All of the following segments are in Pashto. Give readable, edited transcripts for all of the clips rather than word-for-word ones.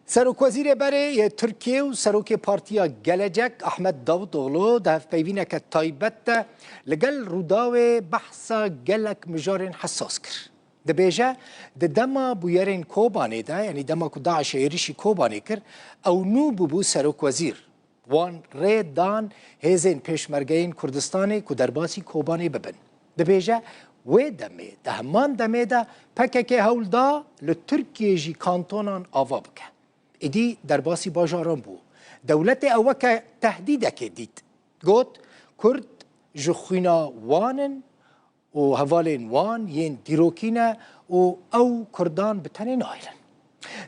سروک وزیر بری ترکیه و سروک پارتیا گلجک احمد داوودوغلو ده پیوینه که تایبت لگل روداو بحثا گلک مجارن حساس کر. دبیجه دما بویرین کوبانی ده یعنی دما که داعش ایریشی کوبانی کر او نو ببو سروک وزیر وان ریدان هزین پیشمرگین کردستانی که درباسی کوبانی ببن. دبیجه و دمه ده همان دمه ده پکه هول دا لترکیه جی کانتونان آوا بکه. ایدی در باسی باجاران بو دولت اوکه تهدیده که دید گوت کرد جخوینا وانن و هوالین وان ین دیروکینه و او کردان بتنه نایلن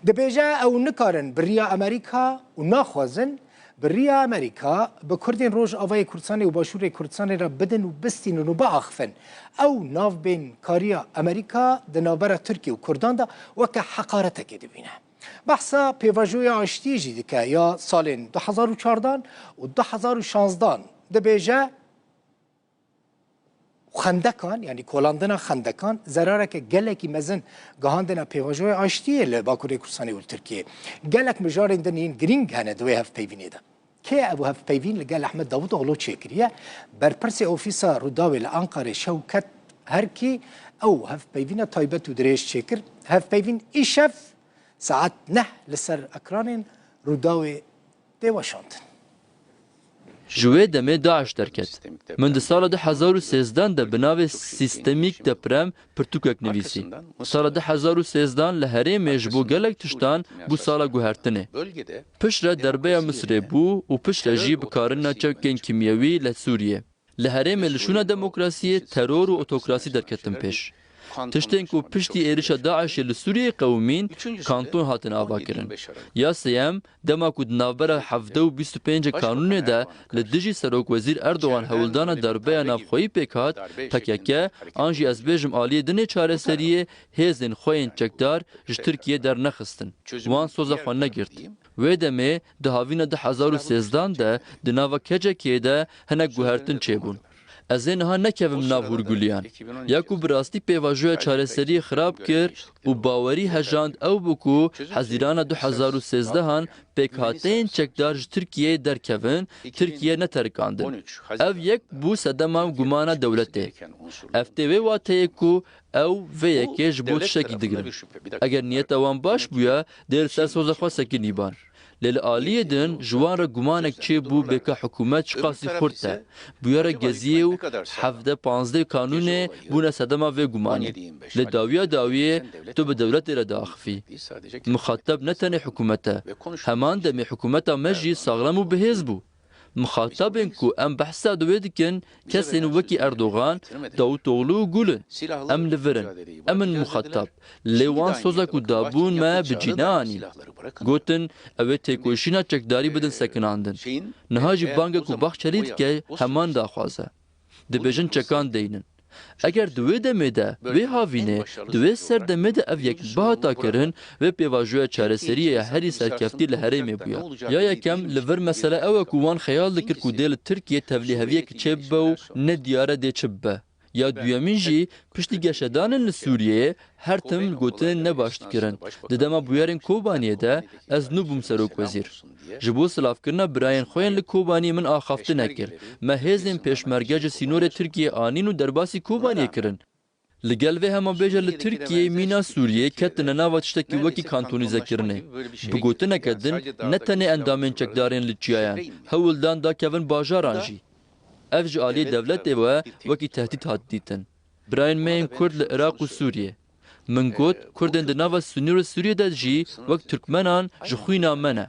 دبیجه او نکارن بریا امریکا و ناخوازن بریا امریکا به کردین روش آوای کردستان و باشور کردستان را بدن و بستین و باخفن او ناف بین کاریا امریکا دنابر ترکیه و کردان دا وکه حقارته که دبینه بحثا پیواجوی آشتی جدی که یا سالین 2014 و 2016 دبیجه خندکان یعنی کولاندنا خندکان ضراره که گلکی مزن گهاندنا پیواجوی آشتی لباکوری کردستانی و ترکیه گلک مجارندن این گرینگ هنه دوی هف پیوینه ده که ابو هف پیوین لگل احمد داوودوغلو چکریه برپرس اوفیسا روداوی لانقره شوکت هرکی او هف پیوینه تایبت و دریش چکر هف پیوین ایشف ساعت نه لسر اکران روداوی دی واشنطن جوی دمه داعش درکت من ده سال 2013 ده بناو سیستمیک دپرم پرتوکک نویسی سال 2013 لهره مجبو گلک تشتان بو سالا گوهرتنه پشت دربه مصر بو و پشت جی بکارنا چوکین کیمیوی لسوریه لهره ملشون دموکراسی ترور و اوتوکراسی درکتن پیش تشتین کو پشتی ایرش داعش لسوریه قومین کانتون هاتن آوا کرن یا سیام دما کو نابره 725 قانون ده لدجی سروک وزیر اردوغان هولدان دربه نافخویی پیکات تکیکه آنجی از بیجم آلی دنه چاره سریه هزین خوین چکدار ج ترکیه در نخستن وان سوزا خوان نگرد و دمه ده هاوین 2013 ده دناوا کجه که ده هنک گوهرتن چه بون از اینها نکویم ناوهرگولیان یکو براستی پیواجوی چارەسەری خراب کرد و باوری هجاند او بکو حزیران 2013 هان پیکاتین چکدار ترکیه درکوین ترکیه نترکاندن او یک بو سدمام گمانا دولته افتوی واته کو او و یکیش بود شکی دگرن اگر نیت وان باش بویا دیر سر سوزخوا سکی نیبان لیل آلیه دن جوان را گمانک چه بو بکا حکومت شقاسی خورده بیاره گزیه و 7-15 کانونه بونه صدما و گمانی لی داویه تو به دولت را داخفی مخاطب نتنه حکومته همان دمی حکومتا مجی ساغلم و بهز بو مخاطبین کو ام بحثا دوی دکن کسین وکی اردوغان داوودوغلو گولن ام لورن امن مخاطب لیوان سوزا کو دابون ما بجینانی گوتن اوه تیکوشینا چکداری بدن سکناندن نهاجی بانگا کو بخش چرید که همان داخوازه دبیجن چکان دینن اگر دوی دمه ده وی هاوینه دوی سر دمه ده او یک باتا کرن و پیواجوی چارەسەریه هری سرکفتی لهره می بویا یا یکم لور مسئله او کوان خیال دکر کو دیل ترکیه تولیهویه که چه با نه دیاره ده چه با یا دویمین جی پشتی گشدانن لسوریه هر تم گوتن نباشت کرن ددما بویارن کوبانیه ده از نوبم سروک وزیر جبو سلاف کرنا براین خوین لکوبانی من آخافته نکر مهزن پیشمرگج سینور ترکیه آنین و درباسی کوبانیه کرن لگل و همان بیجه لترکیه مینا سوریه کتن ناوات شتکی وکی کانتونیزه کرنه بگوته نکدن نتنه اندامین چکدارین لچیایان هولدان دا کون باجارانجی افج آلی دولت و وکی تهدید هات دیتن براین مین کرد لعراق و سوریه من گوت کردن دناوا سنور سوریه دا جی وقت ترکمنان جخوینا منه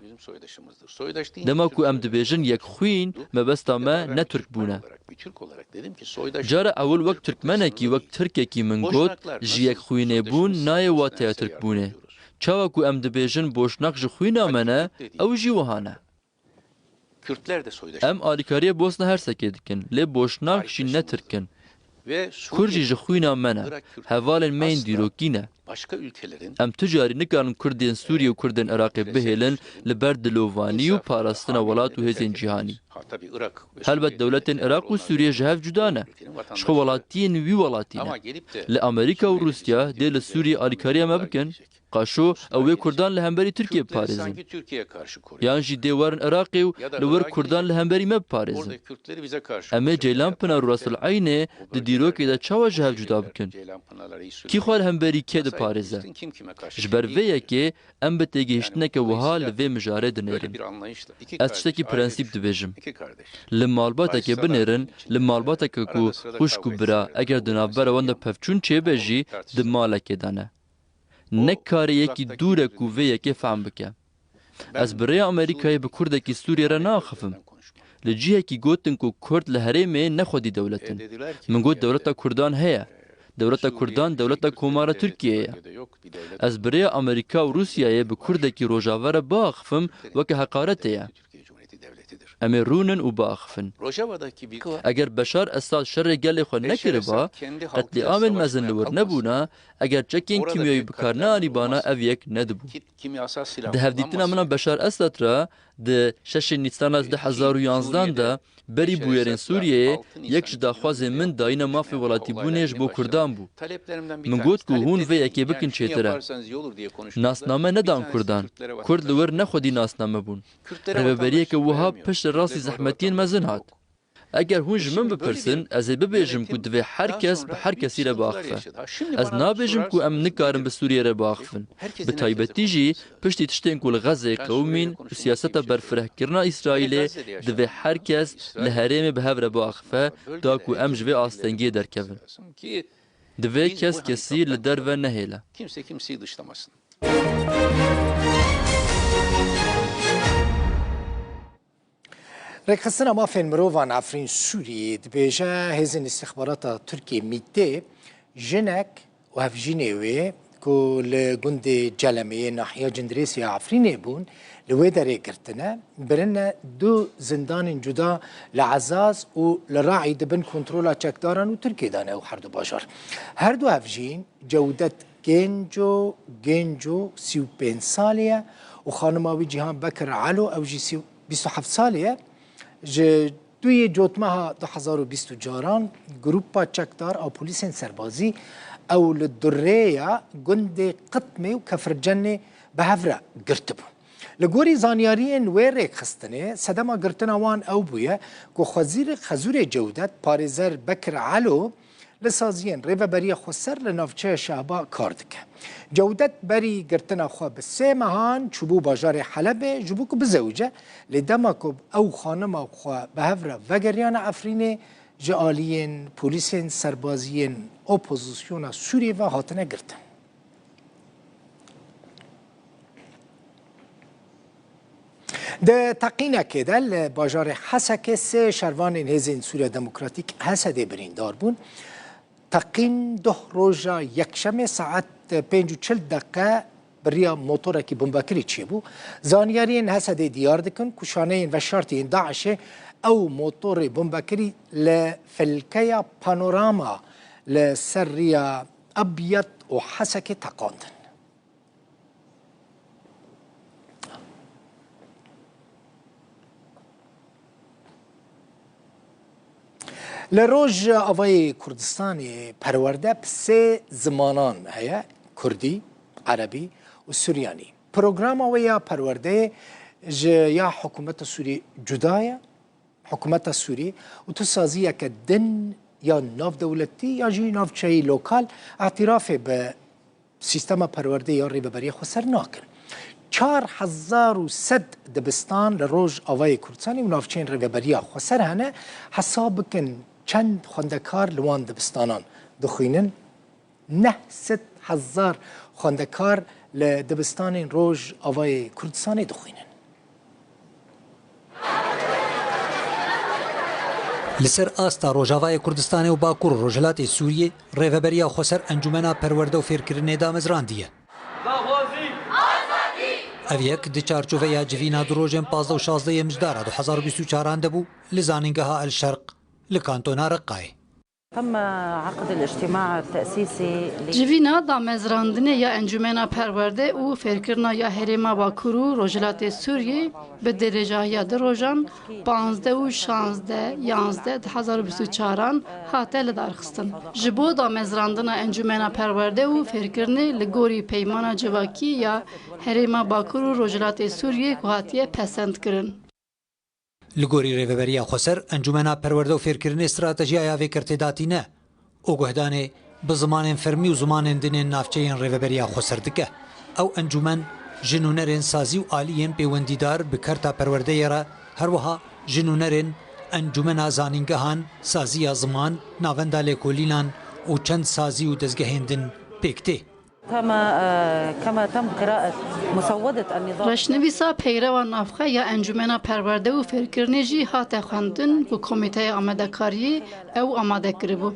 دما کو ام دبیجن یک خوین مبستا ما نه ترک بونه جارا اول وقت ترکمنه کی وقت ترکه کی من گوت جی یک خوینه بون نای واته ترک بونه چاوا کو ام دبیجن بوشناق جخوینا منه او جی وهانه ام آلیکاریه بوسنا هرسکه دکن لی بوشناق شی نه ترکن کرجی جخوینا منه هوالن مین دیروکینه ام تجاری نکارن کردین سوریه و کردین عراق بهلن لبر دلووانی و پاراستنا ولات و هزین جهانی هلبت دولتين عراق و سوریه جهاف جدانه شخو ولاتین وی ولاتینه لأمریکا و روسیا دی لسوریه آلیکاریا ما بکن قاشو او کردان لهمبری ترکیه بپارێزن یان جی دیوارن عراقی و لور کردان لهمبری ما بپارێزن اما جیلان پنا راس العینه دی دیروکی دا چاوا جهاف جدا بکن کی خوال همبری که دی پارێزه جبر ویه که ام به تیگهشتنه که وها لوی مجاره دنیرن از تشتکی پرنسیب دبیجم لمالباتا که بنیرن لمالباتا که کو خوشکو برا اگر دنابر وانده پفچون چه بجی دماله که دانه نکاره یکی دوره کووه یکی فهم بکه از برای امریکایی به کرده که سوریه را ناخفم لجیه که گوتن که کرد لحرمه نخودی دولتن من گوت دولت کردان هیا دولت کردان دولت کومار ترکیه از برای امریکا و روسیه به کرده که روژاوره باخفم و که حقارته اما رونن و باخفن اگر بشار اساد شر گل خود نکره با قتل عام مزن لور نبونا اگر چکین کیمیایی بکار نانی بانا او یک ندبو ده هفدیتنا منا بشار اساد را ده 6 نیسان از 2011 ده بری بویرین سوریه یک جدا خواز من داین مافی ولاتی بونیش بو کردان بو من گوت که هون و یکی بکن چیتره ناسنامه ندان کردان کرد لور نخودی ناسنامه بون رهبریه که وها پشت راسی زحمتین مزن هات اگر هون جمن بپرسن از ببیجم که دوی هر کس به هر کسی را باخفه از نابیجم که ام نکارم به سوریه را باخفن به تایبتی جی پشتی تشتین کل غزه قومین و سیاست برفره کرنا اسرائیل دوی هر کس لحرم به هف را باخفه دا که ام جوی آستنگی در کفن دوی کسی لدر و نهیله رکستنا مافین مروان عفرین سوریه دبیجه هزین استخبارات ترکیه میده جنک و هفجینه که لگند جلمه ناحیه جندریسی عفرینه بون لوی داره گرتنه برن دو زندان جدا لعزاز و لراعی دبن کنترولا چکداران و ترکیه دانه و هر دو باشار هر دو هفجین جودت گنجو 35 سالیه و خانماوی جهان بکر علو او جی 27 سالیه دوی جوتمها 2024 گروپا چکدار او پولیسین سربازی او لدریا گند قطمه و کفرجنه به هفره گرتبو لگوری زانیارین ویرک خستنه صدما گرتنا وان او بویه که خزور جودت پارزر بکر علو لسازین ریو بری خسر لنافچه شعبا کاردکه جودت بری گرتنا خواه به 3 مهان چوبو باجار حلبه جبو که بزوجه لدما که او خانم خواه به هفره وگریان افرینه جعالین پولیسین سربازین اپوزیسیون سوریه و هاتنه گرتن ده تقینه که دل باجار حسکه 3 شروان هزین سوریه دموکراتیک حسده بریندار بون تقین 2 روزا یکشنبه ساعت 45 دقیقه بریا موتور کی بمبکری چی بو زانیارین حسده دیار دکن کشانین و شرطین داعش او موتور بمبکری لفلکیا پانوراما لسریا ابيض و حسکه تقاندن لروج آوای کردستان پرورده بسه زمانان هیا کردی، عربی و سوریانی. پروگرام آوای پرورده یا حکومت سوری جدایه، حکومت سوری و تو سازیه که دن یا ناف دولتی یا جی ناف چای لوکال اعتراف به سیستم پرورده یا ریببری خسر ناکن. 4100 دبستان لروج آوای کردستانی و نافچین ریببری خسر هنه حساب کن چند خواندکار لوان دبستانان دخوینن 900,000 خواندکار لدبستان روج آوای کردستانی دخوینن لسر آستا روجاوای کردستان و باکور روجلات سوریه ریوبریا خسر انجمنا پرورده و فیرکرنه دا مزراندیه او یک دی چارچوبه یا جوینا دروژن 15 و 16 مجدار 2024 دبو لزانینگها الشرق لکانتونا رقای تم عقد الاجتماع التأسيسي جوینا دامزراندنê ya Encûmena Perwerde û Fêrkirina ya Herêma Bakur û Rojhilatê Sûriyê bi derêcahiya di rojan 15 û 16 11 2024 hate lidarxistin. Ji bo damezrandina Encûmena Perwerde û Fêrkirinê li gorî peymana civakî ya Herêma Bakur û Rojhilatê Sûriyê ku hatiye pesendkirin. Li gorî rêveberiya Xweser, Encûmena Perwerde û Fêrkirinê stratejiya vêkirtêdatî ne. O guhdanê bi zimanên fermî û zimanên dinên navçeyên rêveberiya Xweser dike. Ew encûmen ji nûnerên sazî û aliyên pêwendîdar bi kerta perwerdeyê re her wiha ji nûnerên Encûmena Zanîngehan, Saziya Ziman, Navenda Lêkolînan û çend sazî û dezgehên din pêk tê. كما تم قراءة مسودة النظام Reşnivîsa peyreva navxe ya Encûmena Perwerde û Fêrkirinê jî hate xwendin ku Komîteya Amadekariyê ew amade kiribû.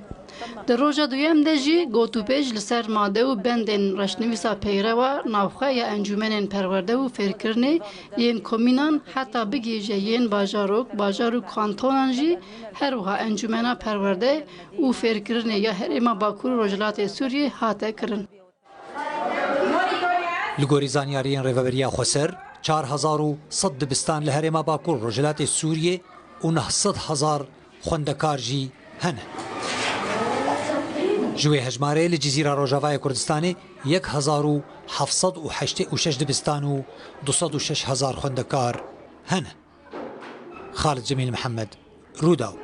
Di roja duyem de jî gotûbêj li ser made û bendên reşnivîsa peyreva navxe ya Encûmenên Perwerde û Fêrkirinê yên komînan heta bigêje yên bajarok, bajar û kantonan jî her wiha Encûmena Perwerde û Fêrkirinê ya Herêma Bakur û Rojhilatê Sûriyê hate kirin. Li gorî zanyariyên rêveberiya Xweser, 4100 dibistan li Herêma Bakur Rojhilatê Sûriyê û 900,000 xwendekar jî hene. Ji wê hejmarê li Cizîra Rojavayê Kurdistanê 1786 dibistan û 206,000 xwendekar hene. Xalid Cemîl Mihemed, Rûdaw.